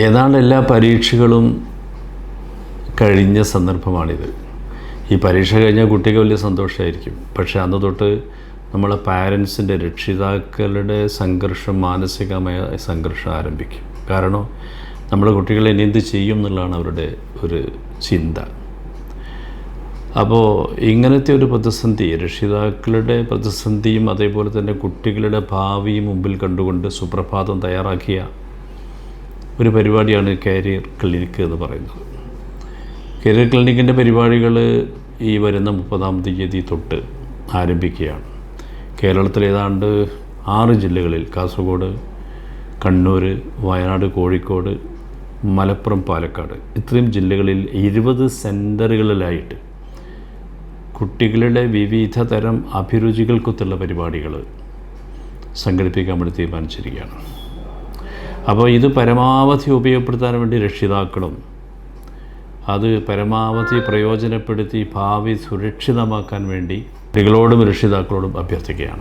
ഏതാണ്ട് എല്ലാ പരീക്ഷകളും കഴിഞ്ഞ സന്ദർഭമാണിത്. ഈ പരീക്ഷ കഴിഞ്ഞാൽ കുട്ടിക്ക് വലിയ സന്തോഷമായിരിക്കും. പക്ഷേ അന്ന് തൊട്ട് നമ്മളെ പാരൻസിൻ്റെ, രക്ഷിതാക്കളുടെ സംഘർഷം, മാനസികമായ സംഘർഷം ആരംഭിക്കും. കാരണം നമ്മുടെ കുട്ടികളെ ഇനി എന്ത് ചെയ്യും എന്നുള്ളതാണ് അവരുടെ ഒരു ചിന്ത. അപ്പോൾ ഇങ്ങനത്തെ ഒരു പ്രതിസന്ധി, രക്ഷിതാക്കളുടെ പ്രതിസന്ധിയും അതേപോലെ തന്നെ കുട്ടികളുടെ ഭാവിയും മുമ്പിൽ കണ്ടുകൊണ്ട് സുപ്രഭാതം തയ്യാറാക്കിയ ഒരു പരിപാടിയാണ് കരിയർ ക്ലിനിക്ക് എന്ന് പറയുന്നത്. കരിയർ ക്ലിനിക്കിൻ്റെ പരിപാടികൾ ഈ വരുന്ന 30-ാം തീയതി തൊട്ട് ആരംഭിക്കുകയാണ്. കേരളത്തിൽ ഏതാണ്ട് 6 ജില്ലകളിൽ, കാസർഗോഡ്, കണ്ണൂർ, വയനാട്, കോഴിക്കോട്, മലപ്പുറം, പാലക്കാട്, ഇത്രയും ജില്ലകളിൽ 20 സെൻറ്ററുകളിലായിട്ട് കുട്ടികളുടെ വിവിധ തരം അഭിരുചികൾക്കൊത്തുള്ള പരിപാടികൾ സംഘടിപ്പിക്കാൻ വേണ്ടി തീരുമാനിച്ചിരിക്കുകയാണ്. അപ്പോൾ ഇത് പരമാവധി ഉപയോഗപ്പെടുത്താൻ വേണ്ടി രക്ഷിതാക്കളും അത് പരമാവധി പ്രയോജനപ്പെടുത്തി ഭാവി സുരക്ഷിതമാക്കാൻ വേണ്ടി കുട്ടികളോടും രക്ഷിതാക്കളോടും അഭ്യർത്ഥിക്കുകയാണ്.